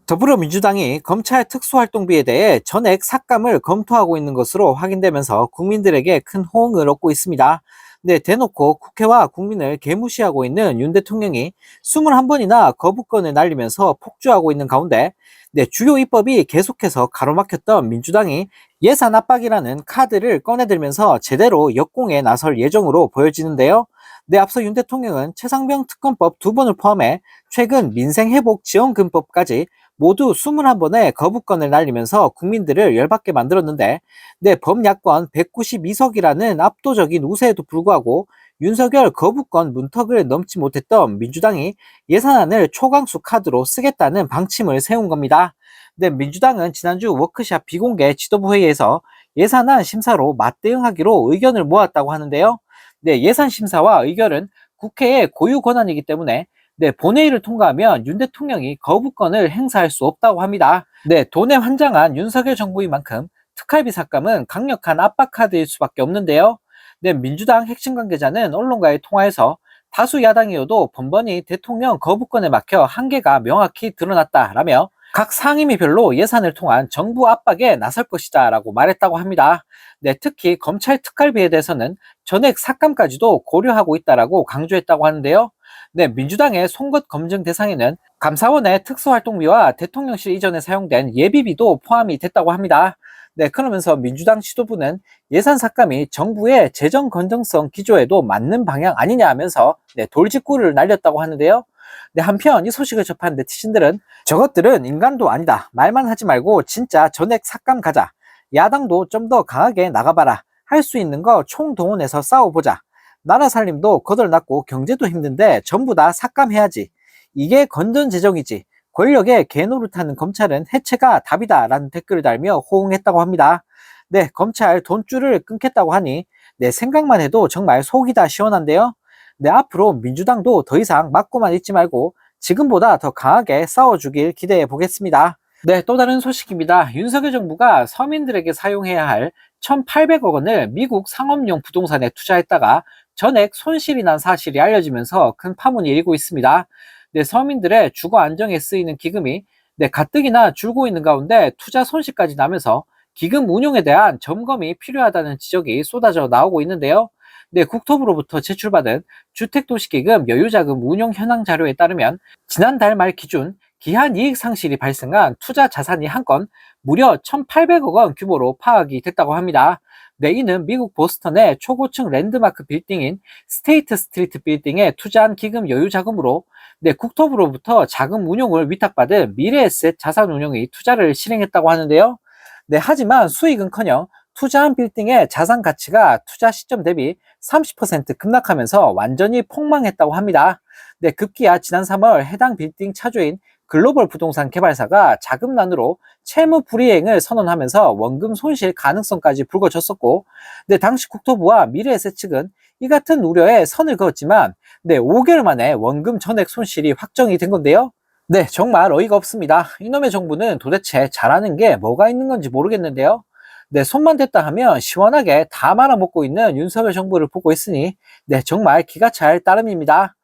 더불어민주당이 검찰 특수활동비에 대해 전액 삭감을 검토하고 있는 것으로 확인되면서 국민들에게 큰 호응을 얻고 있습니다. 네, 대놓고 국회와 국민을 개무시하고 있는 윤 대통령이 21번이나 거부권을 날리면서 폭주하고 있는 가운데 네, 주요 입법이 계속해서 가로막혔던 민주당이 예산 압박이라는 카드를 꺼내들면서 제대로 역공에 나설 예정으로 보여지는데요. 네, 앞서 윤 대통령은 최상병 특검법 2번을 포함해 최근 민생회복지원금법까지 모두 21번의 거부권을 날리면서 국민들을 열받게 만들었는데, 네, 범야권 192석이라는 압도적인 우세에도 불구하고 윤석열 거부권 문턱을 넘지 못했던 민주당이 예산안을 초강수 카드로 쓰겠다는 방침을 세운 겁니다. 네, 민주당은 지난주 워크샵 비공개 지도부 회의에서 예산안 심사로 맞대응하기로 의견을 모았다고 하는데요. 네, 예산 심사와 의결은 국회의 고유 권한이기 때문에 네, 본회의를 통과하면 윤 대통령이 거부권을 행사할 수 없다고 합니다. 네, 돈에 환장한 윤석열 정부인 만큼 특활비 삭감은 강력한 압박 카드일 수밖에 없는데요. 네, 민주당 핵심 관계자는 언론과의 통화에서 다수 야당이어도 번번이 대통령 거부권에 막혀 한계가 명확히 드러났다라며 각 상임위별로 예산을 통한 정부 압박에 나설 것이다 라고 말했다고 합니다. 네, 특히 검찰 특활비에 대해서는 전액 삭감까지도 고려하고 있다라고 강조했다고 하는데요. 네, 민주당의 송곳 검증 대상에는 감사원의 특수활동비와 대통령실 이전에 사용된 예비비도 포함이 됐다고 합니다. 네, 그러면서 민주당 지도부는 예산 삭감이 정부의 재정 건전성 기조에도 맞는 방향 아니냐 하면서 네, 돌직구를 날렸다고 하는데요. 네, 한편 이 소식을 접한 네티즌들은 저것들은 인간도 아니다. 말만 하지 말고 진짜 전액 삭감 가자. 야당도 좀 더 강하게 나가봐라. 할 수 있는 거 총동원해서 싸워보자. 나라 살림도 거덜났고 경제도 힘든데 전부 다 삭감해야지. 이게 건전재정이지. 권력의 개노릇하는 검찰은 해체가 답이다라는 댓글을 달며 호응했다고 합니다. 네, 검찰 돈줄을 끊겠다고 하니 네, 생각만 해도 정말 속이 다 시원한데요. 네, 앞으로 민주당도 더 이상 맞고만 있지 말고 지금보다 더 강하게 싸워주길 기대해 보겠습니다. 네, 또 다른 소식입니다. 윤석열 정부가 서민들에게 사용해야 할 1,800억 원을 미국 상업용 부동산에 투자했다가 전액 손실이 난 사실이 알려지면서 큰 파문이 일고 있습니다. 네, 서민들의 주거 안정에 쓰이는 기금이 네, 가뜩이나 줄고 있는 가운데 투자 손실까지 나면서 기금 운용에 대한 점검이 필요하다는 지적이 쏟아져 나오고 있는데요. 네, 국토부로부터 제출받은 주택도시기금 여유자금 운용 현황 자료에 따르면 지난달 말 기준 기한 이익 상실이 발생한 투자 자산이 한 건 무려 1,800억 원 규모로 파악이 됐다고 합니다. 네, 이는 미국 보스턴의 초고층 랜드마크 빌딩인 스테이트 스트리트 빌딩에 투자한 기금 여유 자금으로 네, 국토부로부터 자금 운용을 위탁받은 미래에셋 자산운용이 투자를 실행했다고 하는데요. 네, 하지만 수익은커녕 투자한 빌딩의 자산 가치가 투자 시점 대비 30% 급락하면서 완전히 폭망했다고 합니다. 네, 급기야 지난 3월 해당 빌딩 차주인 글로벌 부동산 개발사가 자금난으로 채무 불이행을 선언하면서 원금 손실 가능성까지 불거졌었고, 네, 당시 국토부와 미래에셋 측은 이 같은 우려에 선을 그었지만, 네, 5개월 만에 원금 전액 손실이 확정이 된 건데요. 네, 정말 어이가 없습니다. 이놈의 정부는 도대체 잘하는 게 뭐가 있는 건지 모르겠는데요. 네, 손만 댔다 하면 시원하게 다 말아먹고 있는 윤석열 정부를 보고 있으니, 네, 정말 기가 찰 따름입니다.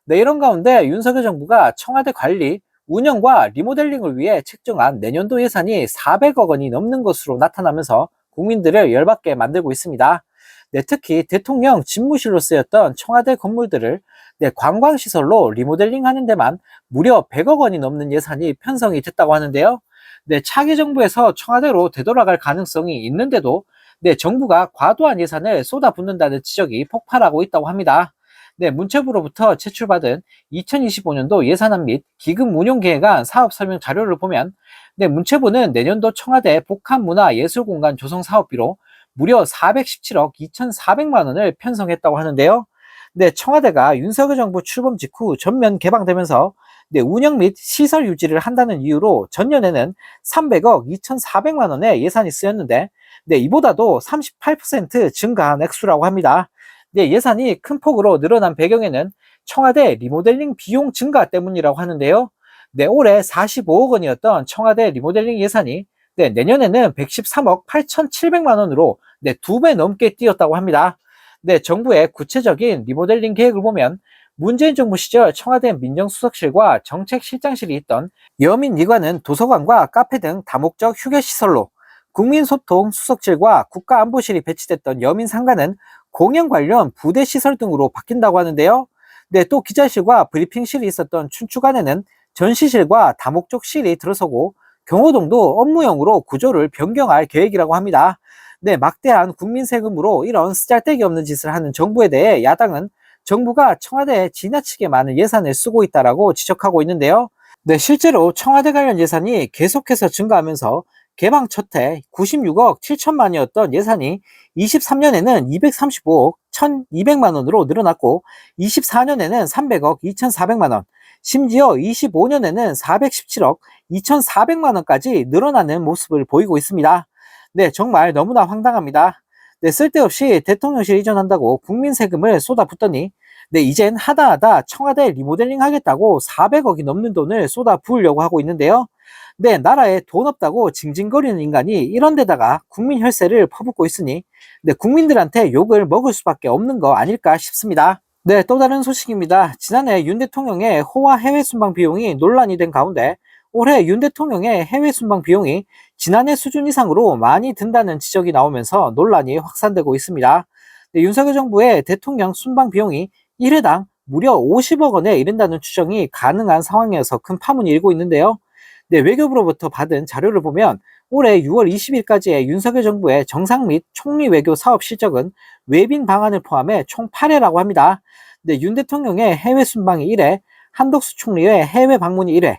네, 이런 가운데 윤석열 정부가 청와대 관리, 운영과 리모델링을 위해 책정한 내년도 예산이 400억 원이 넘는 것으로 나타나면서 국민들을 열받게 만들고 있습니다. 네, 특히 대통령 집무실로 쓰였던 청와대 건물들을 네, 관광시설로 리모델링하는 데만 무려 100억 원이 넘는 예산이 편성이 됐다고 하는데요. 네, 차기 정부에서 청와대로 되돌아갈 가능성이 있는데도 네, 정부가 과도한 예산을 쏟아붓는다는 지적이 폭발하고 있다고 합니다. 네, 문체부로부터 제출받은 2025년도 예산안 및 기금 운용 계획안 사업 설명 자료를 보면 네, 문체부는 내년도 청와대 복합문화예술공간 조성 사업비로 무려 417억 2,400만 원을 편성했다고 하는데요. 네, 청와대가 윤석열 정부 출범 직후 전면 개방되면서 네, 운영 및 시설 유지를 한다는 이유로 전년에는 300억 2,400만 원의 예산이 쓰였는데 네, 이보다도 38% 증가한 액수라고 합니다. 네, 예산이 큰 폭으로 늘어난 배경에는 청와대 리모델링 비용 증가 때문이라고 하는데요. 네, 올해 45억 원이었던 청와대 리모델링 예산이 네, 내년에는 113억 8,700만 원으로 네, 2배 넘게 뛰었다고 합니다. 네, 정부의 구체적인 리모델링 계획을 보면 문재인 정부 시절 청와대 민정수석실과 정책실장실이 있던 여민이관은 도서관과 카페 등 다목적 휴게시설로, 국민소통 수석실과 국가안보실이 배치됐던 여민상가는 공연 관련 부대시설 등으로 바뀐다고 하는데요. 네, 또 기자실과 브리핑실이 있었던 춘추관에는 전시실과 다목적실이 들어서고 경호동도 업무용으로 구조를 변경할 계획이라고 합니다. 네, 막대한 국민 세금으로 이런 쓰잘데기 없는 짓을 하는 정부에 대해 야당은 정부가 청와대에 지나치게 많은 예산을 쓰고 있다라고 지적하고 있는데요. 네, 실제로 청와대 관련 예산이 계속해서 증가하면서 개방 첫해 96억 7천만이었던 예산이 23년에는 235억 1,200만 원으로 늘어났고 24년에는 300억 2,400만 원, 심지어 25년에는 417억 2,400만 원까지 늘어나는 모습을 보이고 있습니다. 네, 정말 너무나 황당합니다. 네, 쓸데없이 대통령실 이전한다고 국민 세금을 쏟아붓더니 네, 이젠 하다하다 청와대 리모델링 하겠다고 400억이 넘는 돈을 쏟아 부으려고 하고 있는데요. 네, 나라에 돈 없다고 징징거리는 인간이 이런 데다가 국민 혈세를 퍼붓고 있으니 네, 국민들한테 욕을 먹을 수밖에 없는 거 아닐까 싶습니다. 네, 또 다른 소식입니다. 지난해 윤 대통령의 호화 해외 순방 비용이 논란이 된 가운데 올해 윤 대통령의 해외 순방 비용이 지난해 수준 이상으로 많이 든다는 지적이 나오면서 논란이 확산되고 있습니다. 네, 윤석열 정부의 대통령 순방 비용이 1회당 무려 50억 원에 이른다는 추정이 가능한 상황이어서 큰 파문이 일고 있는데요. 네, 외교부로부터 받은 자료를 보면 올해 6월 20일까지의 윤석열 정부의 정상 및 총리 외교 사업 실적은 외빈 방안을 포함해 총 8회라고 합니다. 네, 윤 대통령의 해외 순방이 1회, 한덕수 총리의 해외 방문이 1회,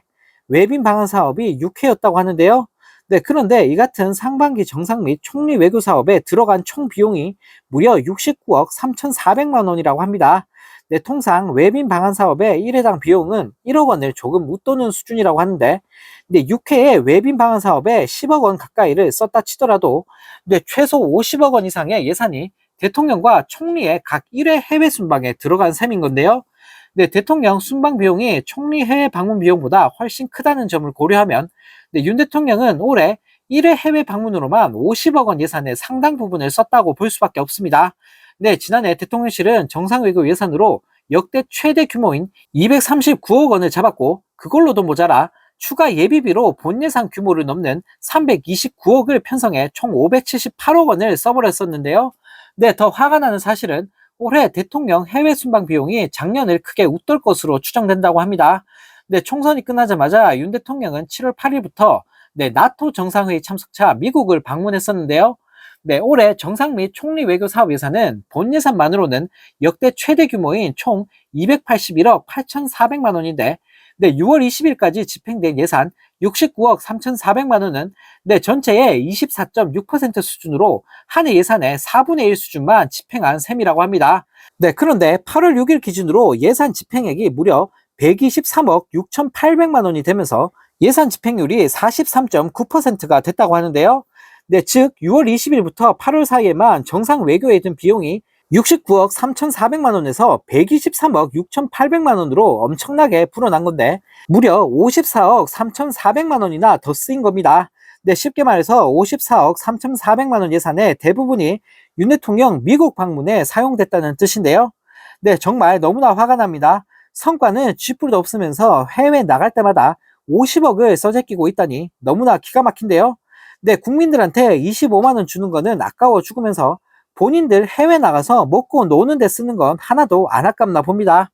외빈 방안 사업이 6회였다고 하는데요. 네, 그런데 이 같은 상반기 정상 및 총리 외교 사업에 들어간 총 비용이 무려 69억 3,400만 원이라고 합니다. 네, 통상 외빈 방한 사업의 1회당 비용은 1억 원을 조금 웃도는 수준이라고 하는데, 네, 6회의 외빈 방한 사업에 10억 원 가까이를 썼다 치더라도, 네, 최소 50억 원 이상의 예산이 대통령과 총리의 각 1회 해외 순방에 들어간 셈인 건데요. 네, 대통령 순방 비용이 총리 해외 방문 비용보다 훨씬 크다는 점을 고려하면, 네, 윤 대통령은 올해 1회 해외 방문으로만 50억 원 예산의 상당 부분을 썼다고 볼 수밖에 없습니다. 네, 지난해 대통령실은 정상외교 예산으로 역대 최대 규모인 239억 원을 잡았고 그걸로도 모자라 추가 예비비로 본 예산 규모를 넘는 329억을 편성해 총 578억 원을 써버렸었는데요. 네, 더 화가 나는 사실은 올해 대통령 해외 순방 비용이 작년을 크게 웃돌 것으로 추정된다고 합니다. 네, 총선이 끝나자마자 윤 대통령은 7월 8일부터 네, 나토 정상회의 참석차 미국을 방문했었는데요. 네, 올해 정상 및 총리 외교 사업 예산은 본 예산만으로는 역대 최대 규모인 총 281억 8,400만 원인데, 네, 6월 20일까지 집행된 예산 69억 3,400만 원은 네, 전체의 24.6% 수준으로 한 해 예산의 4분의 1 수준만 집행한 셈이라고 합니다. 네, 그런데 8월 6일 기준으로 예산 집행액이 무려 123억 6,800만 원이 되면서 예산 집행률이 43.9%가 됐다고 하는데요. 네, 즉 6월 20일부터 8월 사이에만 정상 외교에 든 비용이 69억 3,400만 원에서 123억 6,800만 원으로 엄청나게 불어난 건데 무려 54억 3,400만 원이나 더 쓰인 겁니다. 네, 쉽게 말해서 54억 3,400만 원 예산의 대부분이 윤 대통령 미국 방문에 사용됐다는 뜻인데요. 네, 정말 너무나 화가 납니다. 성과는 쥐뿔도 없으면서 해외 나갈 때마다 50억을 써제끼고 있다니 너무나 기가 막힌데요. 네, 국민들한테 25만 원 주는 거는 아까워 죽으면서 본인들 해외 나가서 먹고 노는 데 쓰는 건 하나도 안 아깝나 봅니다.